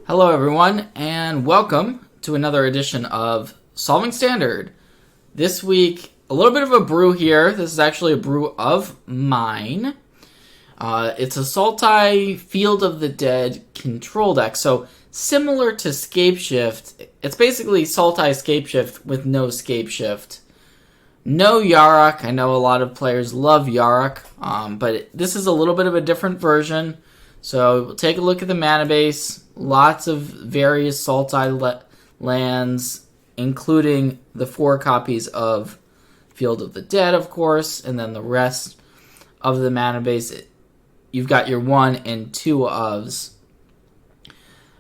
Hello everyone, and welcome to another edition of Solving Standard. This week, a little bit of a brew here. This is actually a brew of mine. It's a Sultai Field of the Dead control deck. So, similar to Scapeshift, it's basically Sultai Scapeshift with no Scapeshift. No Yarok. I know a lot of players love Yarok, but this is a little bit of a different version. So, we'll take a look at the mana base. Lots of various Sultai lands, including the 4 copies of Field of the Dead, of course, and then the rest of the mana base. You've got your 1 and 2 ofs.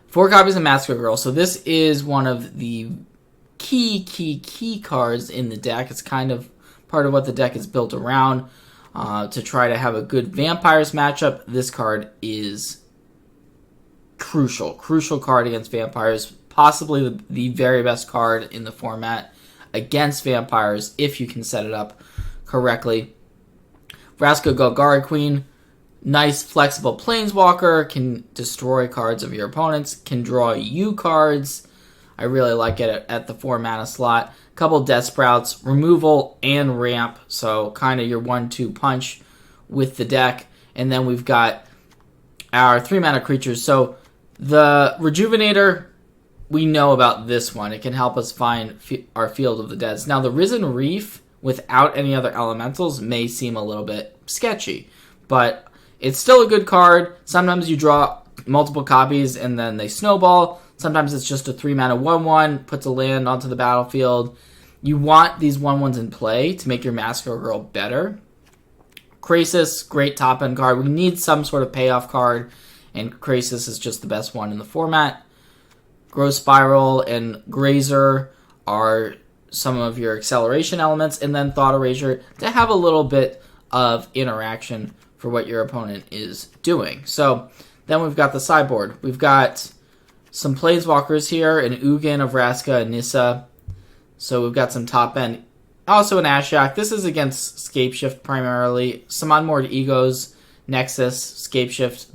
4 copies of Massacre Girl. So this is one of the key cards in the deck. It's kind of part of what the deck is built around. To try to have a good vampires matchup, this card is crucial card against vampires, possibly the very best card in the format against vampires if you can set it up correctly. Vraska Golgari Queen, nice flexible planeswalker, can destroy cards of your opponents, can draw you cards. I really like it at the 4 mana slot. Couple Death Sprouts, removal and ramp, so kind of your 1-2 punch with the deck. And then we've got our 3 mana creatures. So the Rejuvenator, we know about this one. It can help us find our Field of the Dead. Now, the Risen Reef without any other elementals may seem a little bit sketchy, but it's still a good card. Sometimes you draw multiple copies and then they snowball. Sometimes it's just a 3 mana 1/1, puts a land onto the battlefield. You want these 1/1s in play to make your Massacre Girl better. Krasis, great top end card. We need some sort of payoff card, and Krasis is just the best one in the format. Growth Spiral and Grazer are some of your acceleration elements, and then Thought Erasure to have a little bit of interaction for what your opponent is doing. So then we've got the sideboard. We've got some Planeswalkers here, an Ugin, a Vraska, a Nissa. So we've got some top end. Also an Ashiok. This is against Scapeshift primarily. Some Unmoored Egos, Nexus, Scapeshift.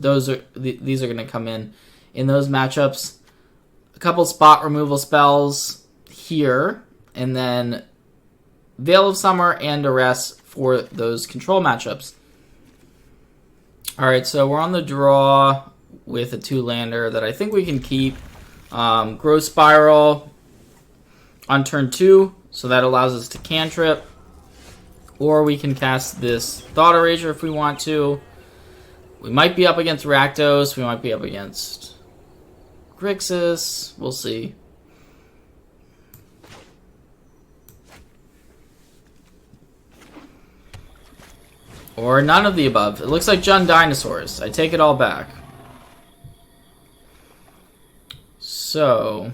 These are going to come in those matchups. A couple spot removal spells here, and then Veil of Summer and Duress for those control matchups. Alright, so we're on the draw with a 2-lander that I think we can keep. Growth Spiral on turn 2, so that allows us to cantrip. Or we can cast this Thought Erasure if we want to. We might be up against Rakdos, we might be up against Grixis, we'll see. Or none of the above. It looks like Jund Dinosaurs. I take it all back. So,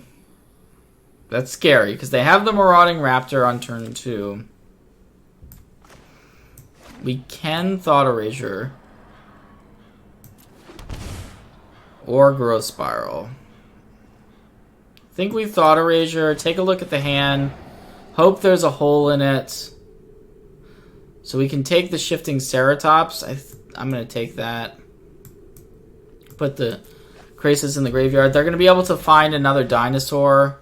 that's scary, because they have the Marauding Raptor on turn 2. We can Thought Erasure. Or Growth Spiral. I think we Thought Erasure. Take a look at the hand. Hope there's a hole in it. So we can take the Shifting Ceratops. I'm going to take that. Put the Krasis in the graveyard. They're going to be able to find another dinosaur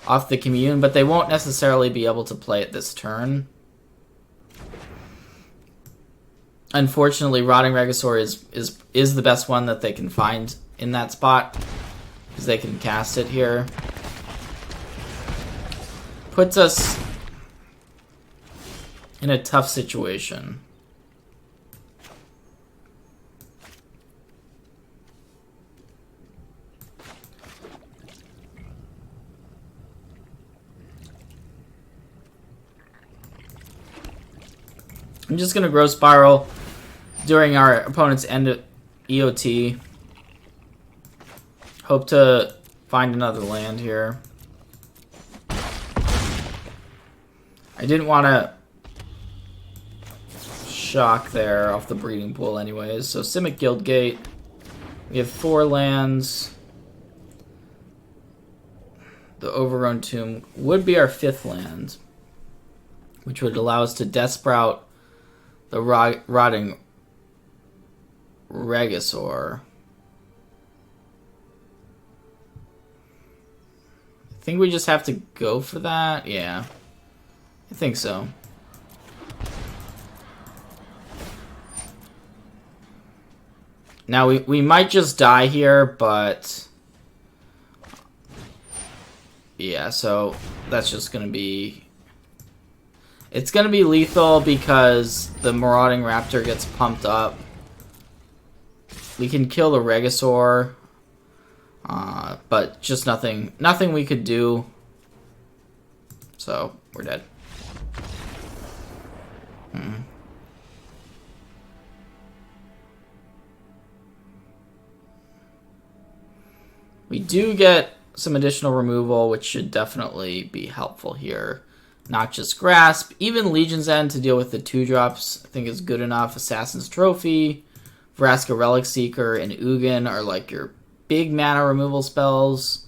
off the commune, but they won't necessarily be able to play it this turn. Unfortunately, Rotting Regisaur is the best one that they can find in that spot, because they can cast it here. Puts us in a tough situation. I'm just going to Growth Spiral during our opponent's end of EOT. Hope to find another land here. I didn't want to shock there off the breeding pool anyways. So Simic Guildgate. We have 4 lands. The Overgrown Tomb would be our 5th land, which would allow us to Death Sprout the Rotting Regisaur. think we just have to go for that. Yeah, I think so. Now we might just die here, but yeah, so that's just gonna be, it's gonna be lethal because the Marauding Raptor gets pumped up. We can kill the Regisaur, but just nothing we could do. So we're dead. We do get some additional removal, which should definitely be helpful here. Noxious Grasp, even Legion's End to deal with the 2-drops, I think is good enough. Assassin's Trophy, Vraska Relic Seeker, and Ugin are like your big mana removal spells.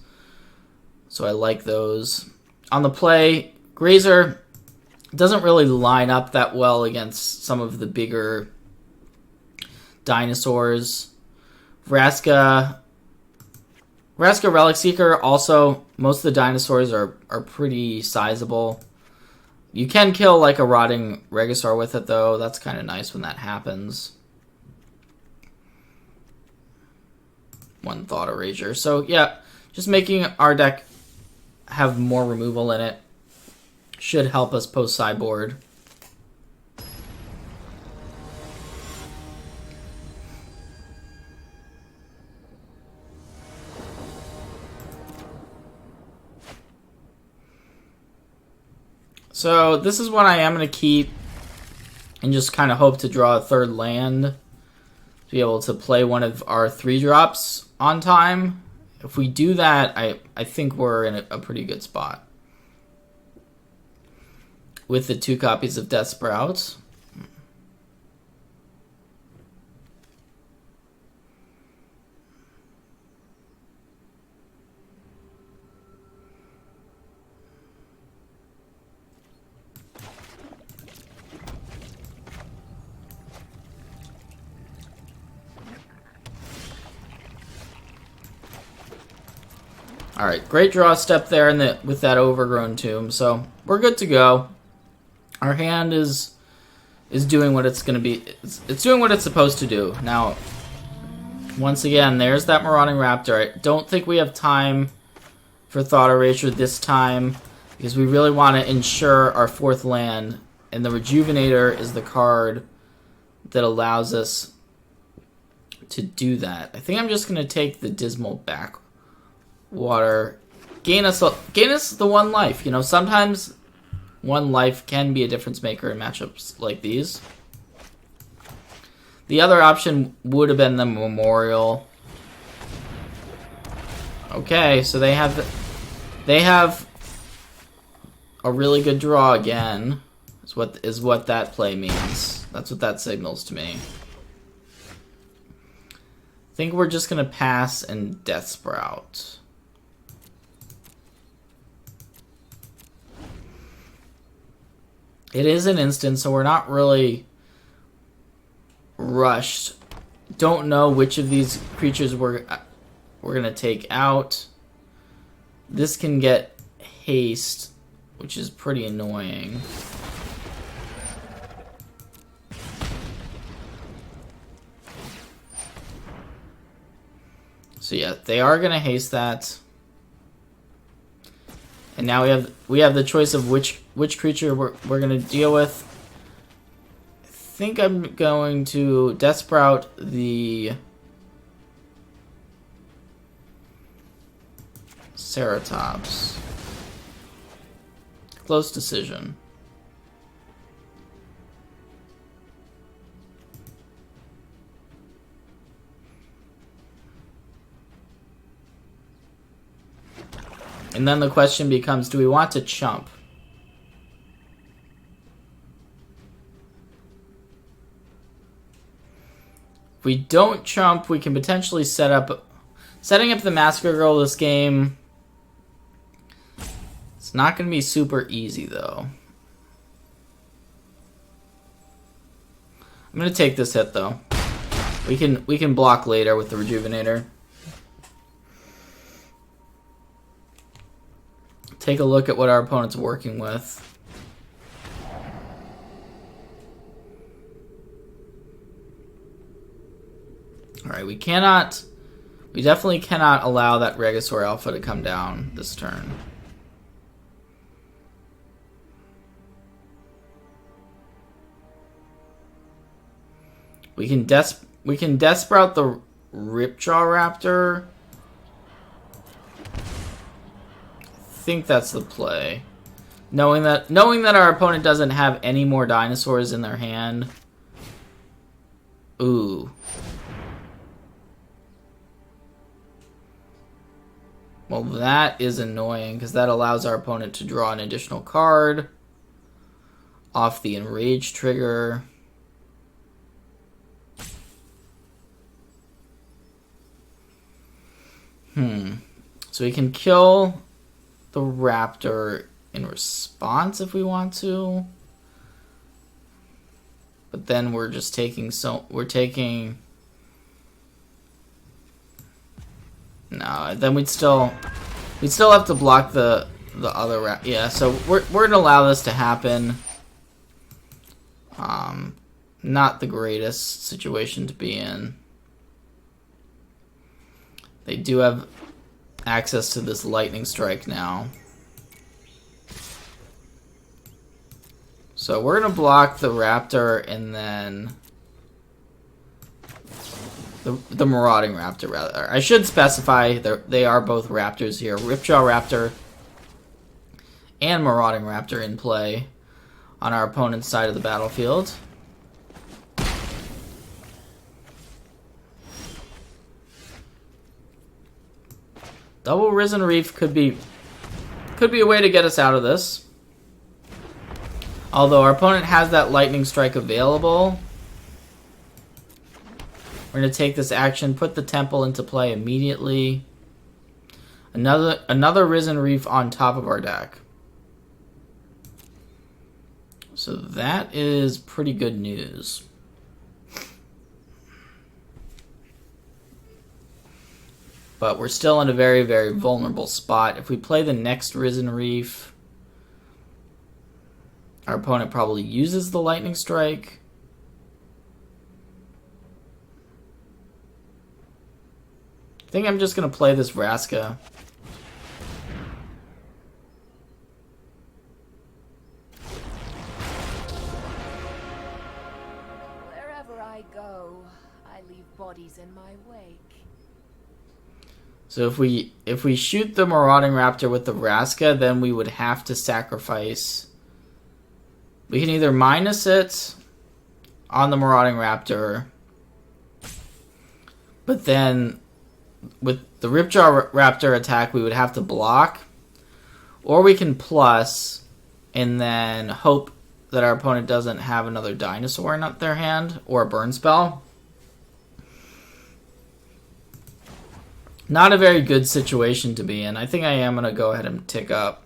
So I like those. On the play, Grazer doesn't really line up that well against some of the bigger dinosaurs. Vraska Relic Seeker, also, most of the dinosaurs are pretty sizable. You can kill like a Rotting Regisaur with it, though. That's kind of nice when that happens. One Thought Erasure. So, yeah, just making our deck have more removal in it should help us post-sideboard. So this is what I am going to keep and just kind of hope to draw a third land to be able to play one of our 3-drops on time. If we do that, I think we're in a pretty good spot. With the 2 copies of Death Sprout. Alright, great draw step there with that Overgrown Tomb, so we're good to go. Our hand is doing what it's going to be. It's doing what it's supposed to do. Now, once again, there's that Marauding Raptor. I don't think we have time for Thought Erasure this time because we really want to ensure our 4th land, and the Rejuvenator is the card that allows us to do that. I think I'm just going to take the Dismal Backwater. Gain us the 1 life. You know, sometimes 1 life can be a difference maker in matchups like these. The other option would have been the Memorial. Okay, so they have a really good draw again. Is what that play means. That's what that signals to me. I think we're just gonna pass and Death Sprout. It is an instant, so we're not really rushed. Don't know which of these creatures we're gonna take out. This can get haste, which is pretty annoying. So yeah, they are gonna haste that. And now we have the choice of which creature we're gonna deal with. I think I'm going to Death Sprout the Ceratops. Close decision. And then the question becomes, do we want to chump? If we don't chump, we can potentially setting up the Massacre Girl this game. It's not going to be super easy though. I'm going to take this hit though. We can block later with the Rejuvenator. take a look at what our opponent's working with. Alright, we definitely cannot allow that Regisaur Alpha to come down this turn. We can Desperate the Ripjaw Raptor. I think that's the play. Knowing that our opponent doesn't have any more dinosaurs in their hand. Ooh. Well, that is annoying, because that allows our opponent to draw an additional card off the Enrage trigger. So we can kill the Raptor in response if we want to. But then we're just taking no, then we'd still have to block the other yeah, so we're gonna allow this to happen. Not the greatest situation to be in. They do have access to this lightning strike now. So we're gonna block the Raptor and then the Marauding Raptor, rather. I should specify they are both Raptors here. Ripjaw Raptor and Marauding Raptor in play on our opponent's side of the battlefield. Double Risen Reef could be a way to get us out of this. Although our opponent has that Lightning Strike available. We're going to take this action, put the Temple into play immediately. Another Risen Reef on top of our deck. So that is pretty good news. But we're still in a very, very vulnerable spot. If we play the next Risen Reef, our opponent probably uses the Lightning Strike. I think I'm just going to play this Vraska. Wherever I go, I leave bodies in my wake. So if we shoot the Marauding Raptor with the Vraska, then we would have to sacrifice. We can either minus it on the Marauding Raptor, but then with the Ripjaw Raptor attack, we would have to block. Or we can plus and then hope that our opponent doesn't have another dinosaur in their hand or a burn spell. Not a very good situation to be in. I think I am going to go ahead and tick up.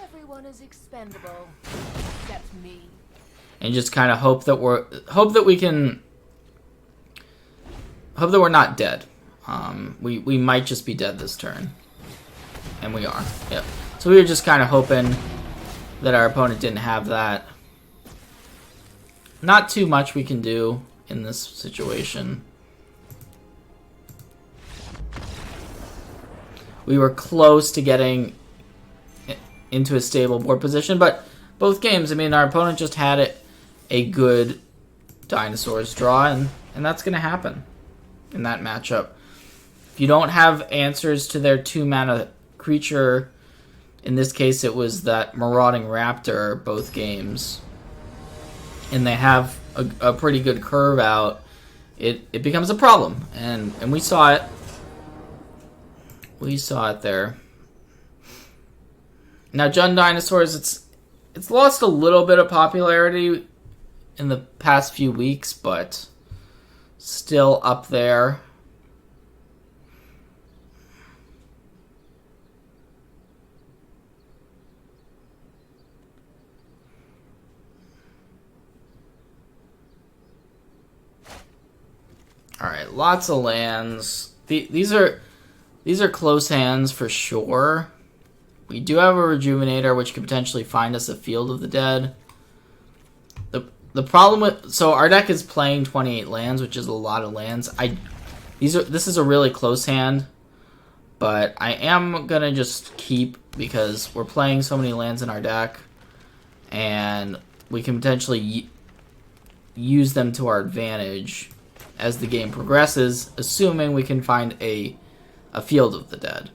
Everyone is expendable except me. And just kind of hope that we're not dead. We might just be dead this turn. And we are. Yep. So we were just kind of hoping that our opponent didn't have that. Not too much we can do in this situation. We were close to getting into a stable board position, but both games, I mean, our opponent just had a good dinosaurs draw, and that's going to happen in that matchup. If you don't have answers to their 2-mana creature, in this case it was that Marauding Raptor both games, and they have a pretty good curve out, it becomes a problem, and we saw it. We saw it there. Now, Jund Dinosaurs, it's lost a little bit of popularity in the past few weeks, but still up there. All right, lots of lands. These are close hands for sure. We do have a Rejuvenator, which could potentially find us a Field of the Dead. The problem with... So our deck is playing 28 lands, which is a lot of lands. This is a really close hand, but I am going to just keep because we're playing so many lands in our deck, and we can potentially use them to our advantage as the game progresses, assuming we can find a Field of the Dead.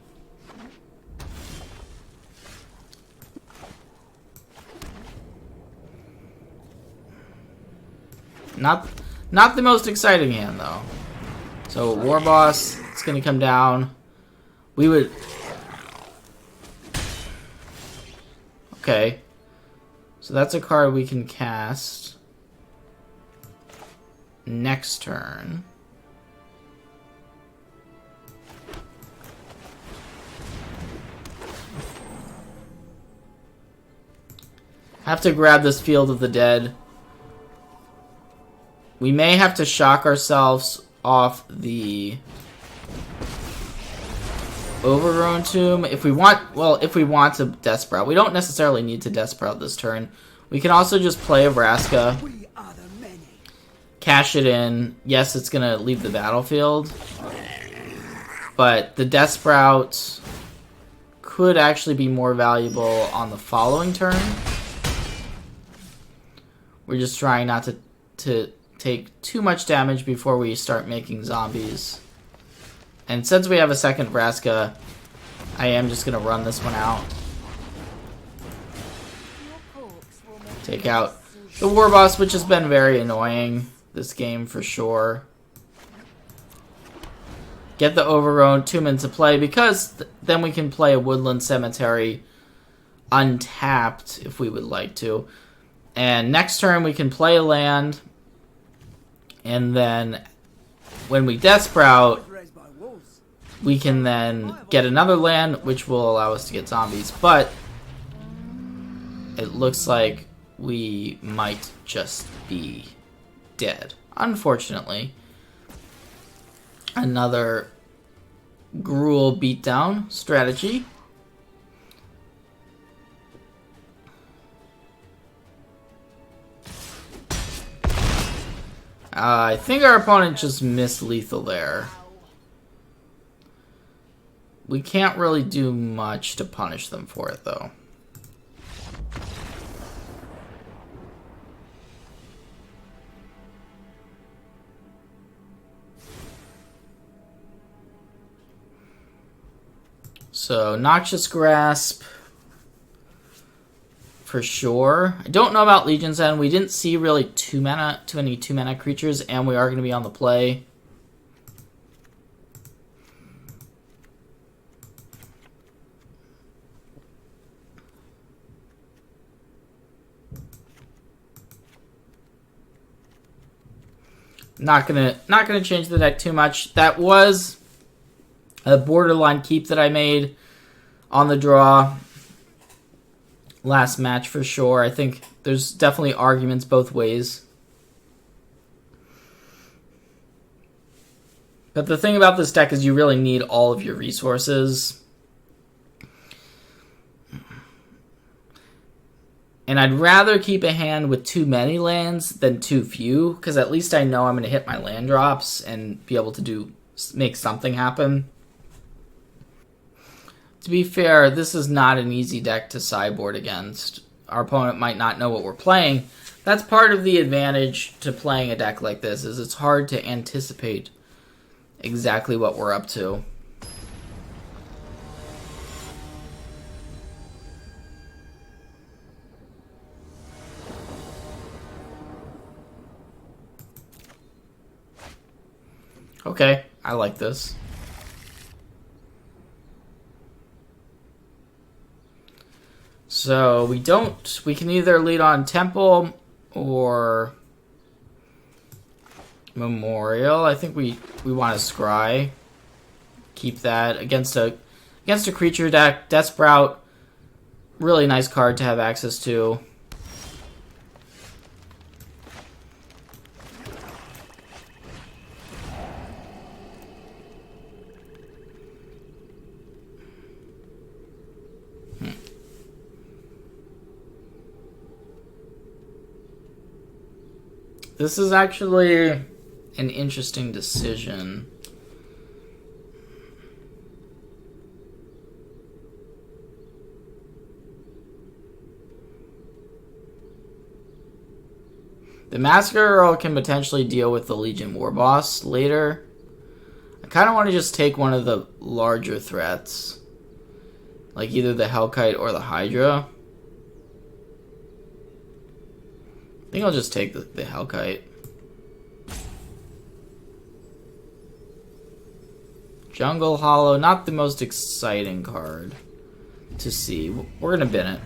Not the most exciting hand, though. So, War Boss, it's going to come down. We would... Okay. So that's a card we can cast next turn. Have to grab this Field of the Dead. We may have to shock ourselves off the Overgrown Tomb if we want. Well, if we want to Death Sprout, we don't necessarily need to Death Sprout this turn. We can also just play a Vraska, cash it in. Yes, it's gonna leave the battlefield, but the Death Sprout could actually be more valuable on the following turn. We're just trying not to take too much damage before we start making zombies. And since we have a second Vraska, I am just going to run this one out. Take out the War Boss, which has been very annoying this game for sure. Get the Overgrown Tomb into play, because then we can play a Woodland Cemetery untapped if we would like to. And next turn we can play a land, and then when we Death Sprout, we can then get another land, which will allow us to get zombies. But it looks like we might just be dead, unfortunately. Another Gruul beatdown strategy. I think our opponent just missed lethal there. We can't really do much to punish them for it, though. So, Noxious Grasp for sure. I don't know about Legion's End. We didn't see really too many 2-mana creatures, and we are going to be on the play. Not gonna change the deck too much. That was a borderline keep that I made on the draw last match for sure. I think there's definitely arguments both ways. But the thing about this deck is you really need all of your resources. And I'd rather keep a hand with too many lands than too few, because at least I know I'm going to hit my land drops and be able to make something happen. To be fair, this is not an easy deck to sideboard against. Our opponent might not know what we're playing. That's part of the advantage to playing a deck like this, is it's hard to anticipate exactly what we're up to. Okay, I like this. So we can either lead on Temple or Memorial. I think we want to Scry. Keep that against a creature deck. Death Sprout, really nice card to have access to. This is actually an interesting decision. The Massacre Girl can potentially deal with the Legion War Boss later. I kind of want to just take one of the larger threats. Like either the Hellkite or the Hydra. I think I'll just take the Hellkite. Jungle Hollow, not the most exciting card to see. We're going to bin it.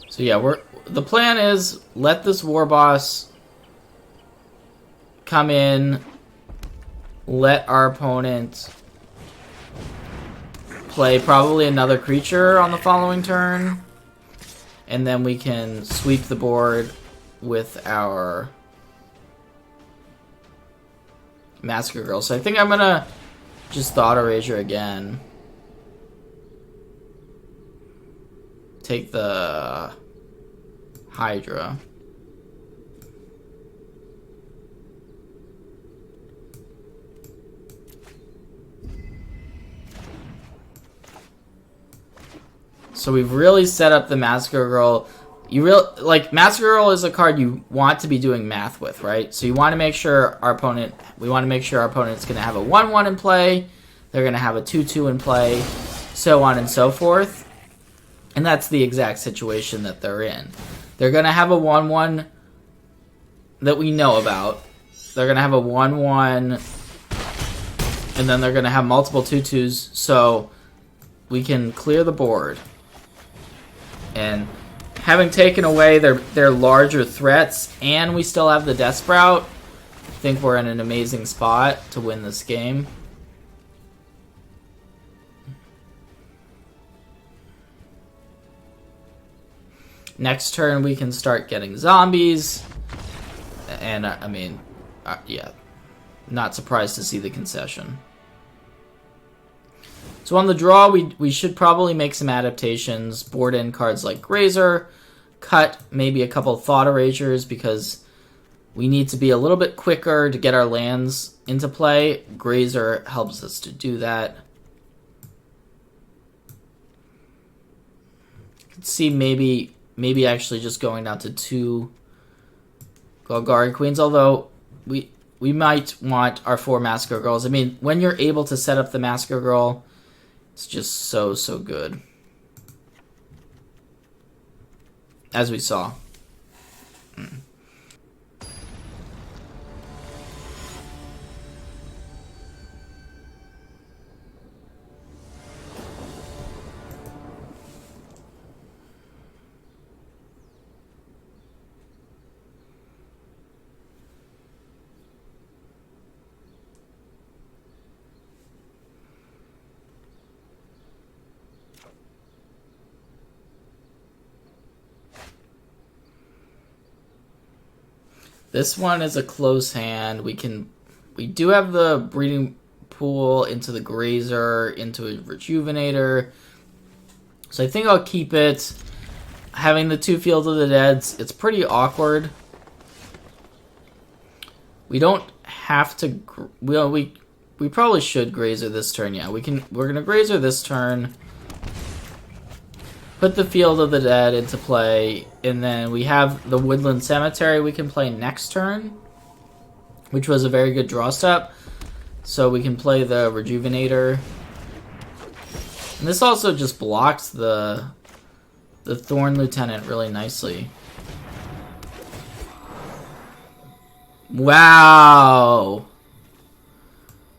So yeah, the plan is let this war boss come in, let our opponent play probably another creature on the following turn, and then we can sweep the board with our Massacre Girl. So I think I'm gonna just Thought Erasure again. Take the Hydra. So we've really set up the Massacre Girl. Massacre Girl is a card you want to be doing math with, right? So you want to make sure our opponent's going to have a 1/1 in play. They're going to have a 2/2 in play, so on and so forth. And that's the exact situation that they're in. They're going to have a 1/1 that we know about. They're going to have a 1/1, and then they're going to have multiple 2/2s, so we can clear the board. And having taken away their larger threats, and we still have the Death Sprout, I think we're in an amazing spot to win this game. Next turn, we can start getting zombies. And, yeah. Not surprised to see the concession. So on the draw, we should probably make some adaptations. Board in cards like Grazer. Cut maybe a couple of Thought Erasures because we need to be a little bit quicker to get our lands into play. Grazer helps us to do that. You can see maybe actually just going down to 2 Golgari Queens, although we might want our 4 Massacre Girls. I mean, when you're able to set up the Massacre Girl, it's just so good. As we saw. This one is a close hand. We do have the breeding pool into the Grazer, into a Rejuvenator. So I think I'll keep it. Having the 2 Fields of the Deads, it's pretty awkward. We don't have to. We probably should Grazer this turn. Yeah, we're gonna Grazer this turn. Put the Field of the Dead into play, and then we have the Woodland Cemetery we can play next turn, which was a very good draw step. So we can play the Rejuvenator. And this also just blocks the Thorn Lieutenant really nicely. Wow!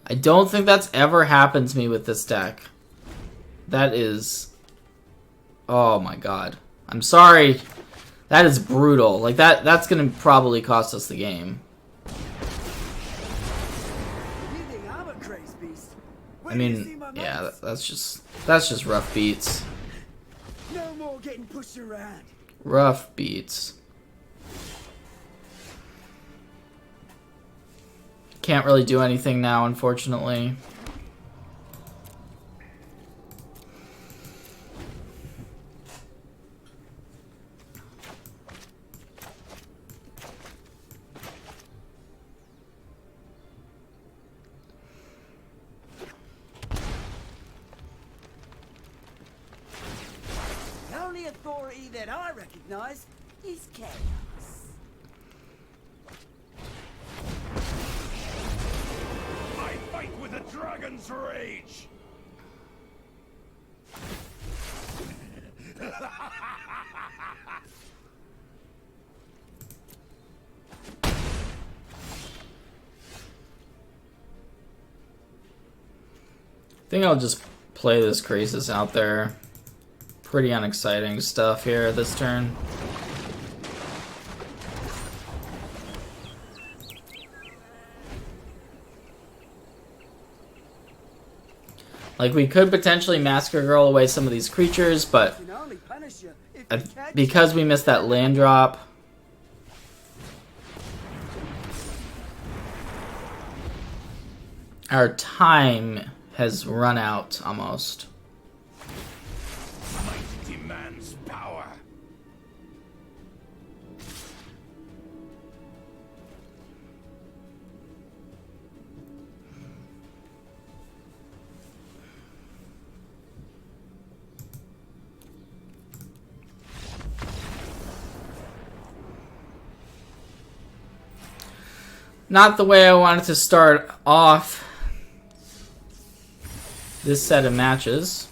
I don't think that's ever happened to me with this deck. That is... Oh my god. I'm sorry. That is brutal. Like that's gonna probably cost us the game. I mean, yeah, that's just rough beats. No more getting pushed around. Rough beats. Can't really do anything now, unfortunately. The only authority that I recognize is chaos. I fight with a dragon's rage! I think I'll just play this Crisis out there. Pretty unexciting stuff here this turn. Like, we could potentially Massacre Girl away some of these creatures, but Can only punish you if you catch because we missed that land drop, our time has run out almost. Might demands power. Not the way I wanted to start off this set of matches.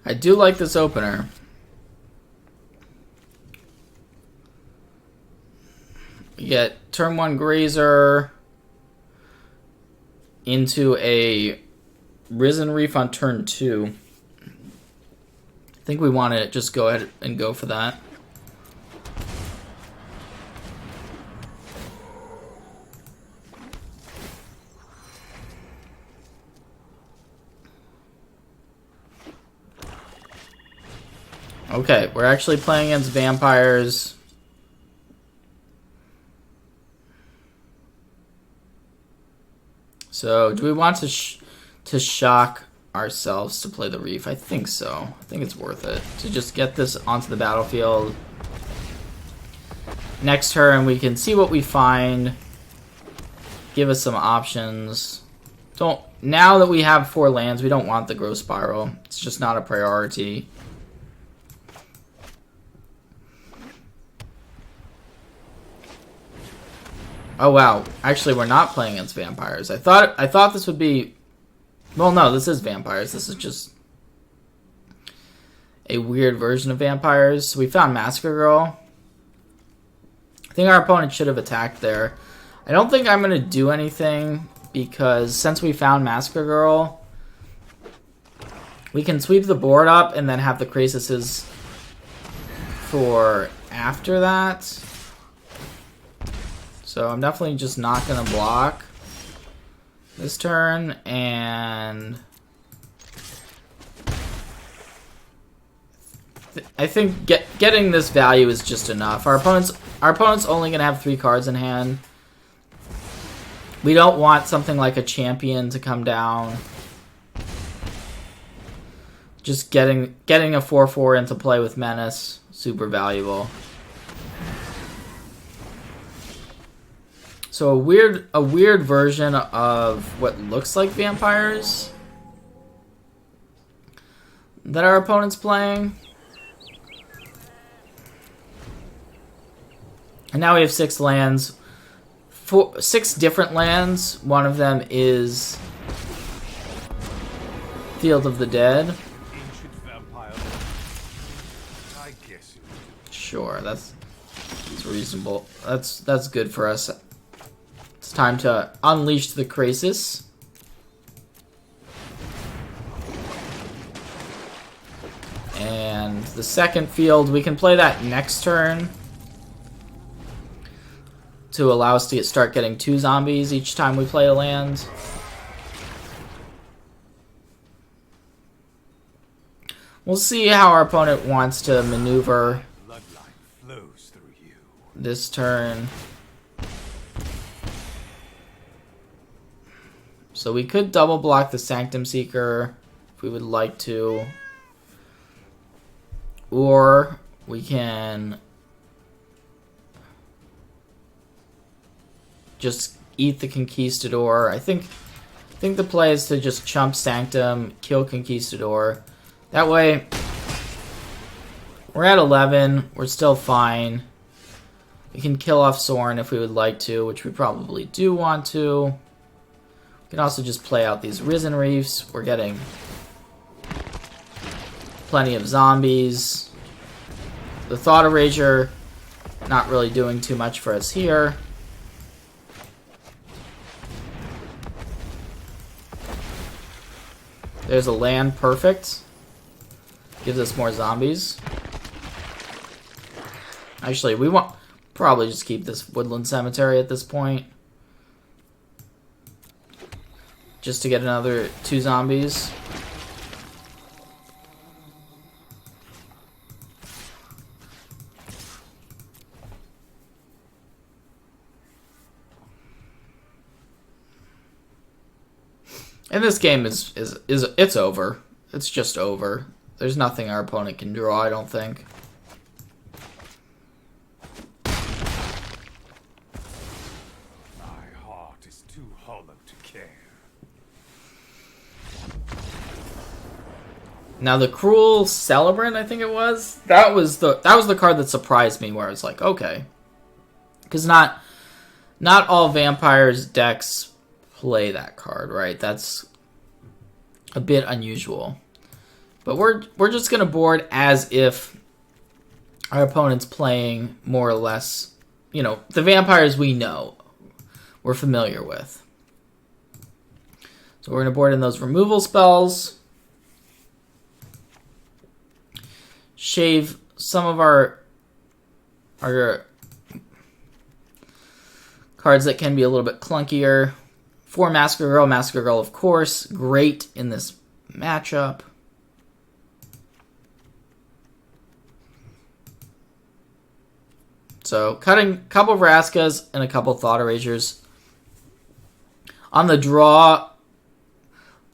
I do like this opener. You get turn 1 Grazer into a Risen Reef on turn 2. I think we want to just go ahead and go for that. Okay, we're actually playing against vampires. So, do we want to shock ourselves to play the Reef? I think so. I think it's worth it to just get this onto the battlefield. Next turn, we can see what we find. Give us some options. Now that we have 4 lands, we don't want the Growth Spiral. It's just not a priority. Oh wow, actually we're not playing against vampires. I thought this would be... Well, no, this is vampires. This is just a weird version of vampires. So we found Massacre Girl. I think our opponent should have attacked there. I don't think I'm going to do anything because since we found Massacre Girl, we can sweep the board up and then have the Crasises for after that. So I'm definitely just not going to block this turn, and I think getting this value is just enough. Our opponent's only going to have 3 cards in hand. We don't want something like a champion to come down. Just getting a 4/4 into play with Menace, super valuable. So a weird version of what looks like vampires that our opponent's playing. And now we have 6 lands. 6 different lands. One of them is Field of the Dead. Ancient vampire. I guess Sure, that's reasonable. That's good for us. It's time to unleash the crisis. And the second field, we can play that next turn to allow us to start getting 2 zombies each time we play a land. We'll see how our opponent wants to maneuver this turn. So we could double block the Sanctum Seeker if we would like to. Or we can just eat the Conquistador. I think the play is to just chump Sanctum, kill Conquistador. That way, we're at 11. We're still fine. We can kill off Sorin if we would like to, which we probably do want to. We can also just play out these Risen Reefs. We're getting plenty of zombies. The Thought Erasure, not really doing too much for us here. There's a land, perfect. Gives us more zombies. Actually, we want probably just keep this Woodland Cemetery at this point. Just to get another 2 zombies. And this game is it's over. It's just over. There's nothing our opponent can draw, I don't think. My heart is too hollow to care. Now the Cruel Celebrant, I think it was. That was the card that surprised me, where I was like, okay, because not all Vampires decks play that card, right? That's a bit unusual. But we're just gonna board as if our opponent's playing more or less, you know, the Vampires we know, we're familiar with. So we're gonna board in those removal spells. Shave some of our cards that can be a little bit clunkier. For Massacre Girl, of course, great in this matchup. So cutting a couple of Vraskas and a couple of Thought Erasures. On the draw,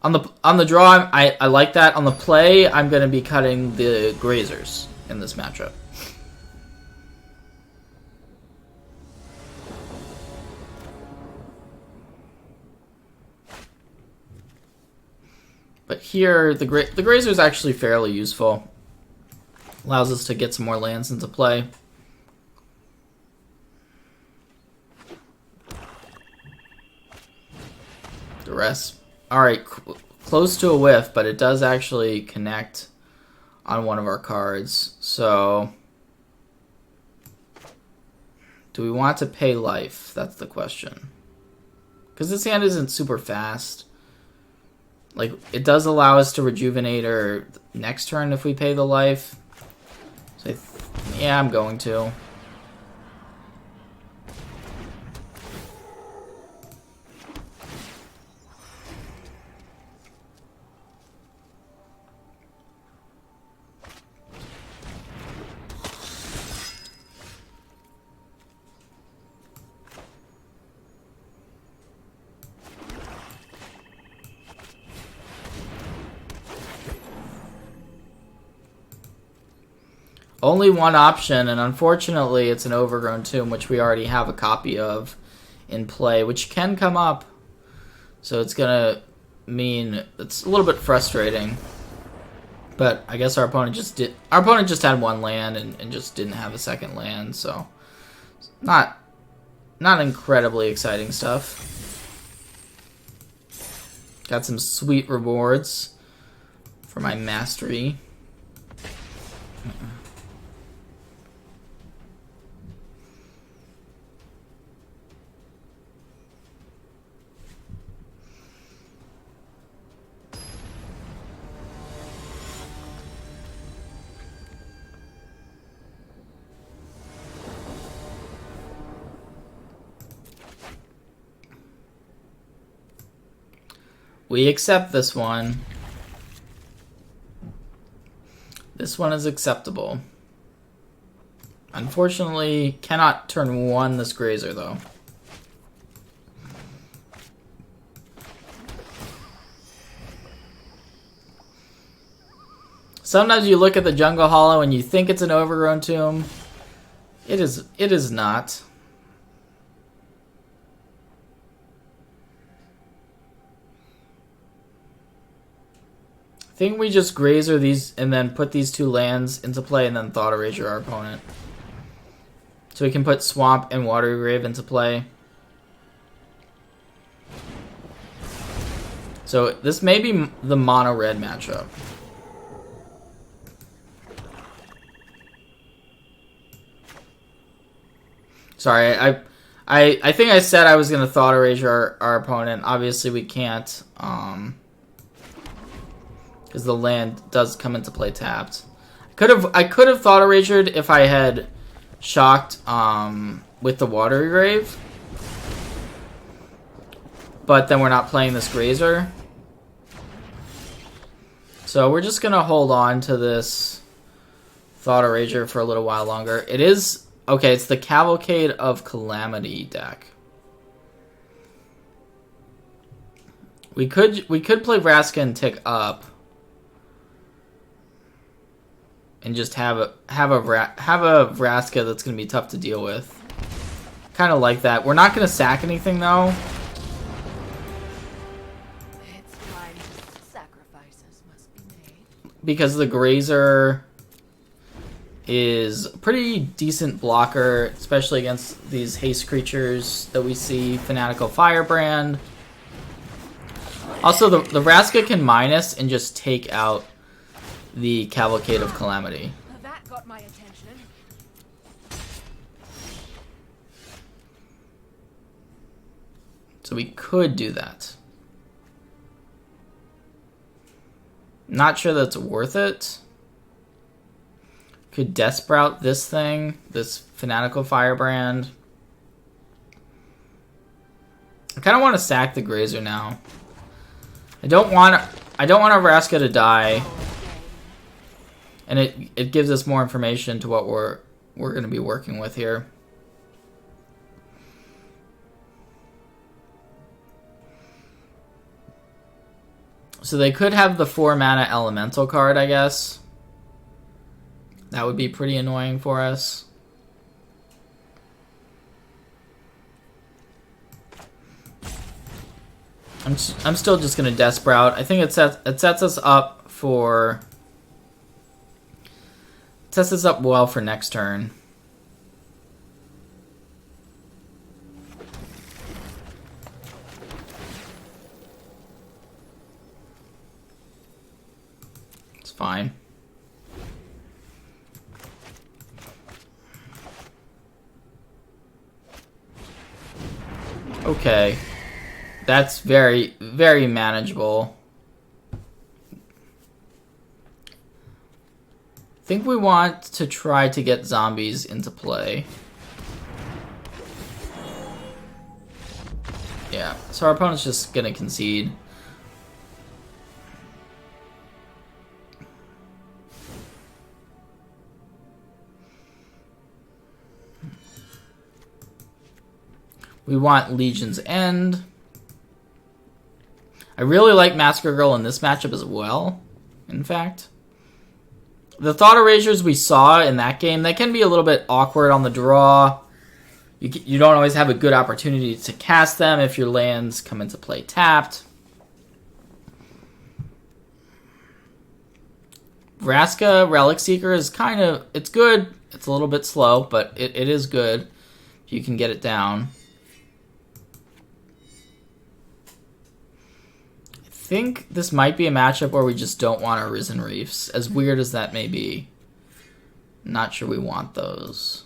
I like that. On the play, I'm going to be cutting the Grazers in this matchup. But here, the Grazer is actually fairly useful. Allows us to get some more lands into play. The rest. Alright, close to a whiff, but it does actually connect on one of our cards. So, do we want to pay life? That's the question. Because this hand isn't super fast. Like, it does allow us to rejuvenate her next turn if we pay the life. So, yeah, I'm going to. Only one option, and unfortunately it's an Overgrown Tomb, which we already have a copy of in play, which can come up. So it's going to mean it's a little bit frustrating. But I guess our opponent just had one land and just didn't have a second land, so not incredibly exciting stuff. Got some sweet rewards for my mastery. We accept this one. This one is acceptable. Unfortunately, cannot turn 1 this Grazer, though. Sometimes you look at the Jungle Hollow and you think it's an overgrown tomb. It is not. I think we just Grazer these and then put these 2 lands into play and then Thought Erasure our opponent. So we can put Swamp and Watery Grave into play. So this may be the mono-red matchup. Sorry, I think I said I was going to Thought Erasure our opponent. Obviously we can't. Because the land does come into play tapped. I could have Thought Erasered if I had shocked with the Watery Grave. But then we're not playing this Grazer. So we're just gonna hold on to this Thought Erasure for a little while longer. It is okay, it's the Cavalcade of Calamity deck. We could play Vraska and tick up. And just have a Vraska that's gonna be tough to deal with. Kind of like that. We're not gonna sack anything though. It's time sacrifices must be made. Because the Grazer is a pretty decent blocker, especially against these haste creatures that we see. Fanatical Firebrand. Also, the Vraska can minus and just take out the Cavalcade of Calamity. That got my attention. So we could do that. Not sure that's worth it. Could Desprout this thing, this Fanatical Firebrand. I kind of want to sack the Grazer now. I don't want a Vraska to die. And it gives us more information to what we're going to be working with here. So they could have the 4 mana Elemental card, I guess. That would be pretty annoying for us. I'm still just going to Desprout. I think it sets us up for... Sets us up well for next turn. It's fine. Okay. That's very, very manageable. I think we want to try to get zombies into play. Yeah, so our opponent's just gonna concede. We want Legion's End. I really like Massacre Girl in this matchup as well, in fact. The Thought Erasures we saw in that game, they can be a little bit awkward on the draw. You don't always have a good opportunity to cast them if your lands come into play tapped. Vraska Relic Seeker is kind of... It's good. It's a little bit slow, but it is good if you can get it down. I think this might be a matchup where we just don't want our Risen Reefs, as weird as that may be. Not sure we want those.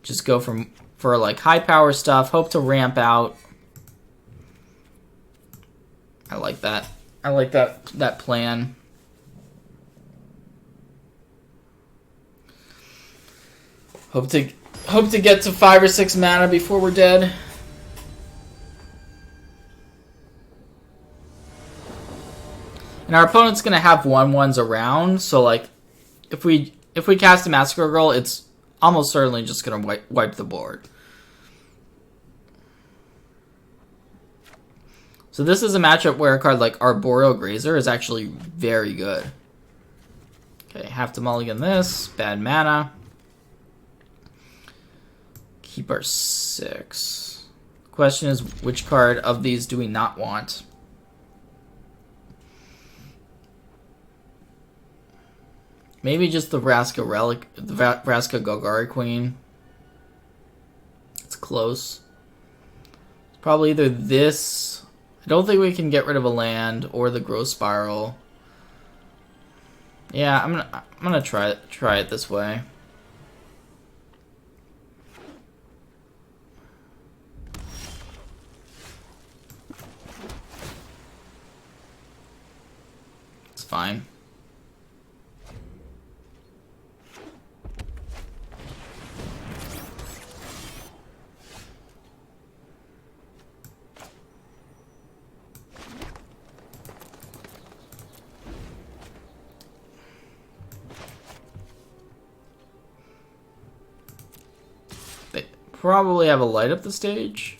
Just go for like high power stuff, hope to ramp out. I like that. I like that plan. Hope to get to 5 or 6 mana before we're dead. And our opponent's gonna have 1/1s around, so like if we cast a Massacre Girl, it's almost certainly just gonna wipe the board. So this is a matchup where a card like Arboreal Grazer is actually very good. Okay, have to mulligan this. Bad mana. Keep our 6. Question is, which card of these do we not want? Maybe just the Vraska Relic, the Vraska Golgari Queen. It's close. It's probably either this. I don't think we can get rid of a land or the Growth Spiral. Yeah, I'm gonna try it this way. It's fine. Probably have a light up the stage.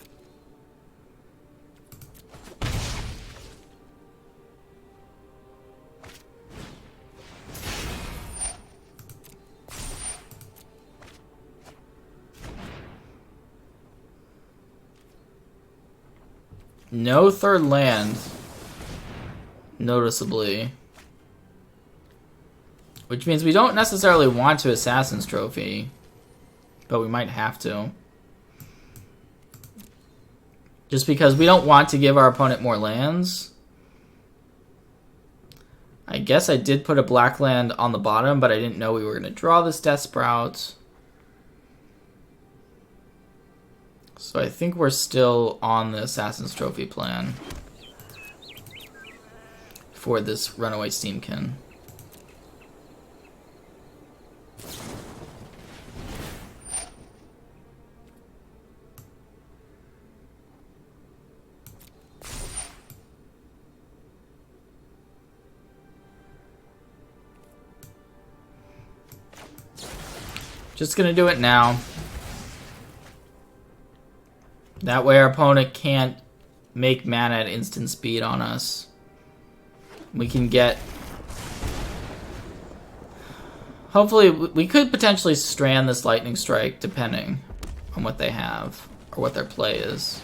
No third land, noticeably. Which means we don't necessarily want to Assassin's Trophy, but we might have to. Just because we don't want to give our opponent more lands. I guess I did put a black land on the bottom, but I didn't know we were going to draw this Death Sprout. So I think we're still on the Assassin's Trophy plan for this Runaway Steamkin. Just gonna do it now. That way our opponent can't make mana at instant speed on us. We can get... Hopefully, we could potentially strand this Lightning Strike depending on what they have or what their play is.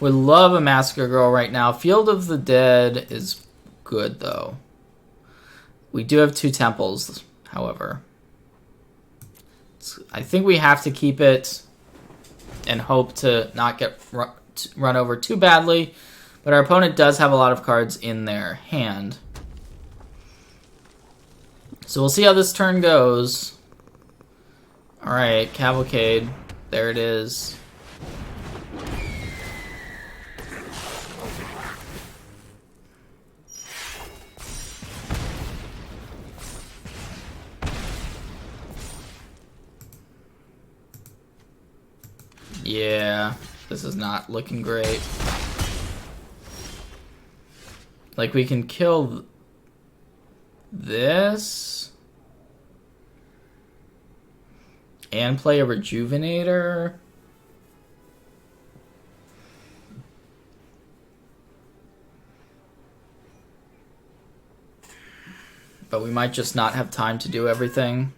Would love a Massacre Girl right now. Field of the Dead is good, though. We do have 2 temples, however. I think we have to keep it and hope to not get run over too badly. But our opponent does have a lot of cards in their hand. So we'll see how this turn goes. Alright, Cavalcade. There it is. Yeah, this is not looking great. Like, we can kill this and play a Rejuvenator. But we might just not have time to do everything.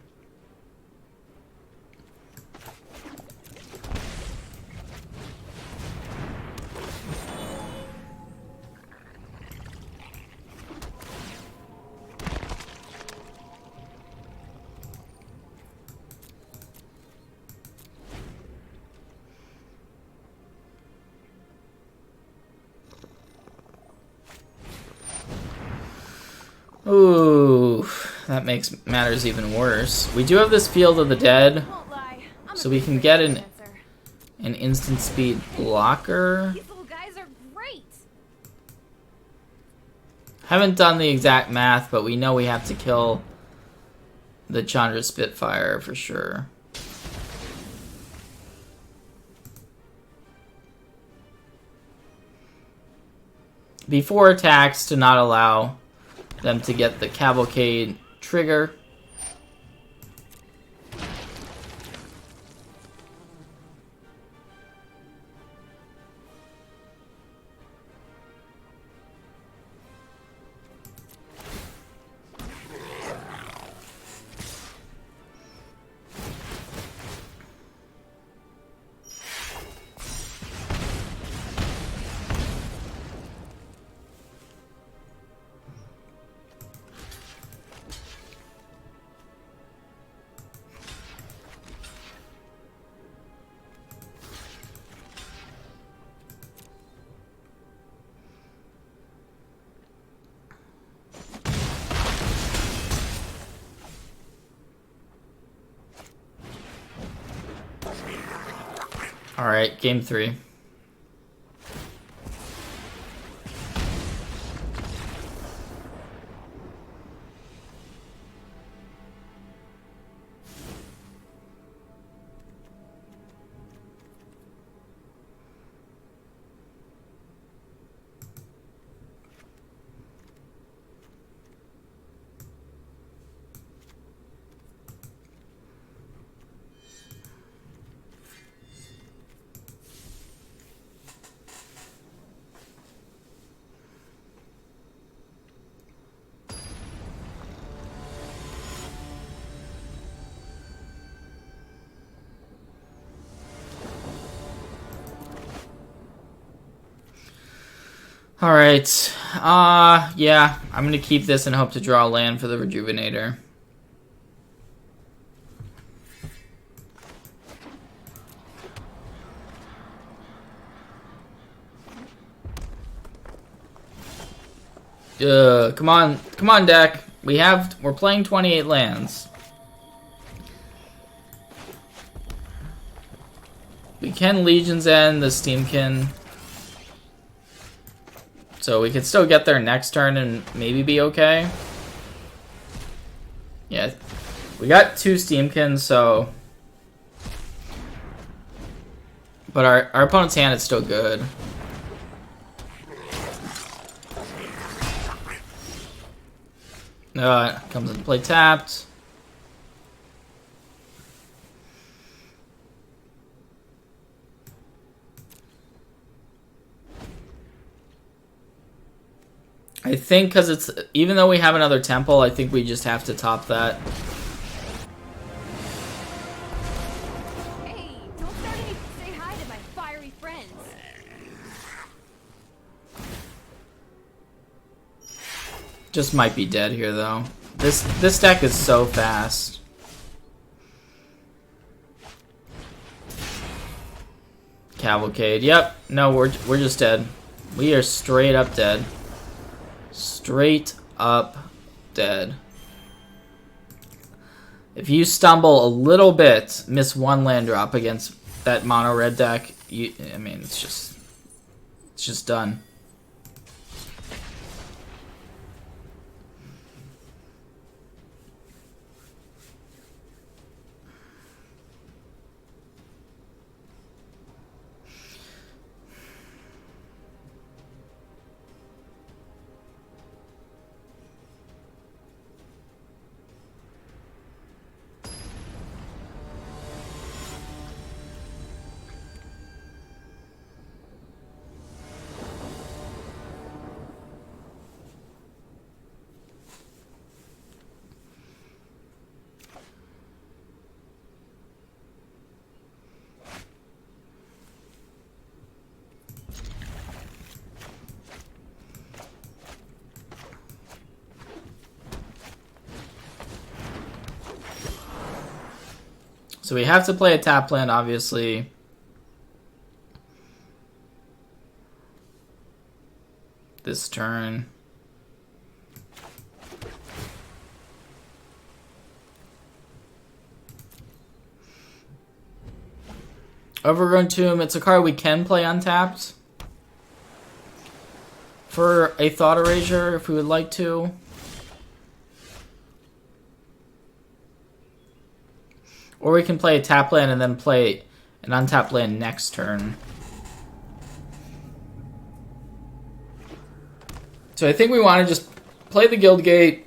Ooh, that makes matters even worse. We do have this Field of the Dead, so we can get an instant speed blocker. These little guys are great. Haven't done the exact math, but we know we have to kill the Chandra Spitfire for sure. Before attacks to not allow them to get the Cavalcade trigger. Alright, game 3. Alright, yeah, I'm gonna keep this and hope to draw land for the Rejuvenator. Come on deck. We're playing 28 lands. We can Legion's End the Steamkin. So we could still get there next turn and maybe be okay. Yeah, we got 2 Steamkins, so... But our opponent's hand is still good. Comes into play tapped. I think because it's, even though we have another temple, I think we just have to top that. Hey, don't start any say hi to my fiery friends. Just might be dead here though. This deck is so fast. Cavalcade. Yep. No, we're just dead. We are straight up dead. Straight up dead. If you stumble a little bit, miss 1 land drop against that mono red deck, I mean, it's just done. So we have to play a tap land, obviously. This turn. Overgrown Tomb, it's a card we can play untapped. for a Thought Erasure if we would like to. Or we can play a tap land and then play an untapped land next turn. So I think we want to just play the Guild Gate,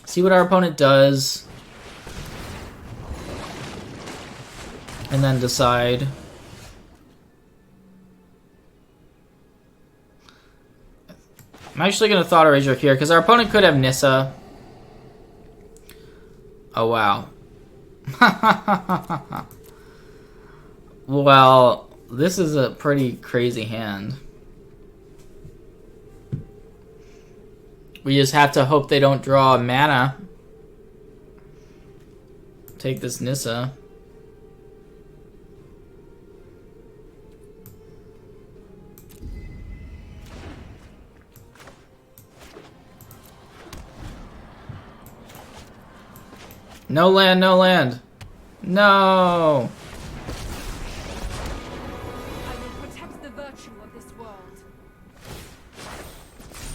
see what our opponent does, and then decide. I'm actually going to Thought Erasure here, because our opponent could have Nissa. Oh, wow. Well, this is a pretty crazy hand. We just have to hope they don't draw mana. Take this Nissa. No land, no land. No! I will protect the virtue of this world.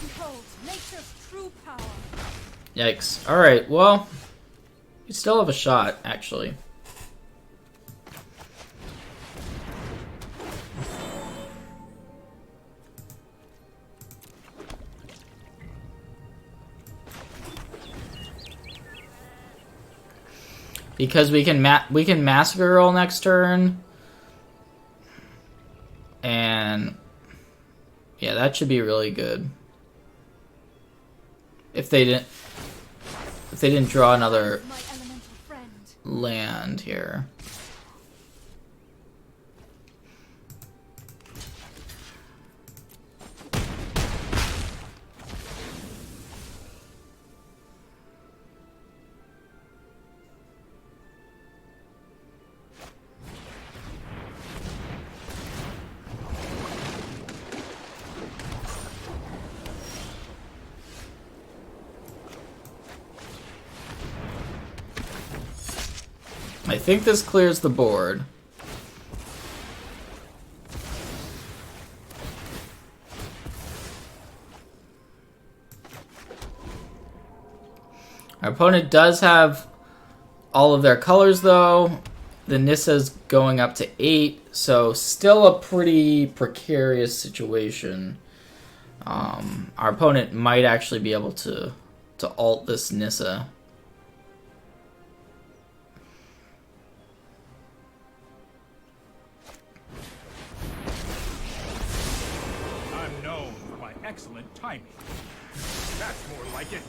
Behold, nature's true power. Yikes. Alright, well, we still have a shot, actually. Because we can Massacre Girl next turn. And yeah, that should be really good. If they didn't draw another My elemental friend. land here. I think this clears the board. Our opponent does have all of their colors, though. The Nissa's going up to 8, so still a pretty precarious situation. Our opponent might actually be able to ult this Nissa. I'm known for my excellent timing. That's more like it.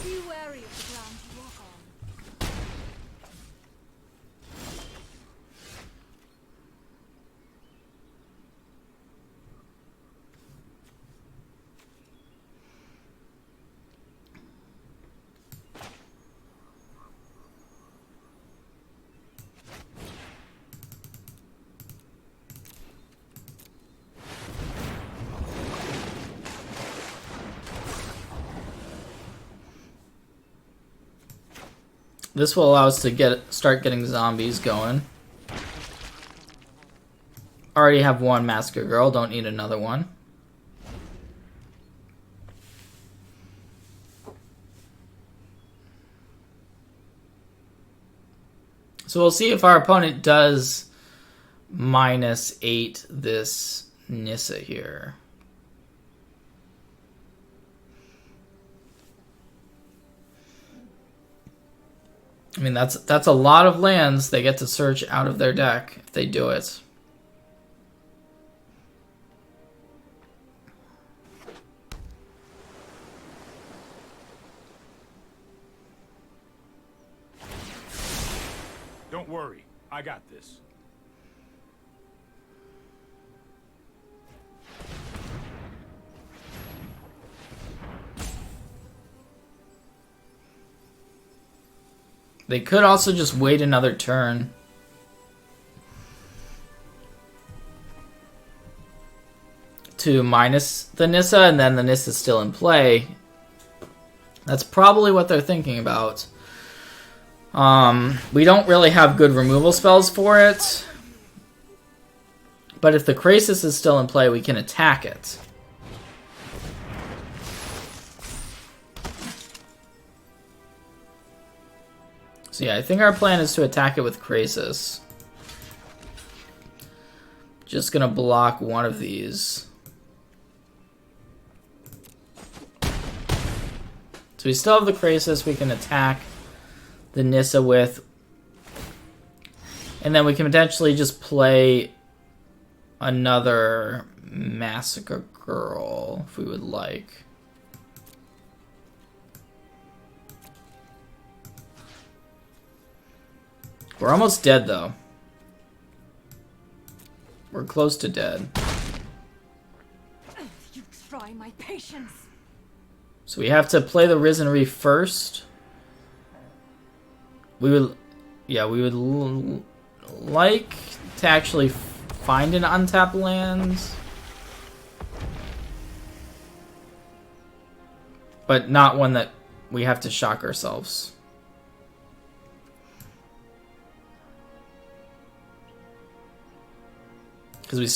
Be wary of the ground you walk on. This will allow us to start getting zombies going. Already have one Massacre Girl, don't need another one. So we'll see if our opponent does -8 this Nissa here. I mean, that's a lot of lands they get to search out of their deck if they do it. Don't worry, I got this. They could also just wait another turn. To minus the Nissa, and then the Nissa's still in play. That's probably what they're thinking about. We don't really have good removal spells for it. But if the Krasis is still in play, we can attack it. So yeah, I think our plan is to attack it with Krasis. Just gonna block one of these. So we still have the Krasis we can attack the Nissa with. And then we can potentially just play another Massacre Girl if we would like. We're almost dead though. We're close to dead. You try my patience. So we have to play the Risen Reef first. We would, yeah, we would like to actually find an untapped land, but not one that we have to shock ourselves. Because we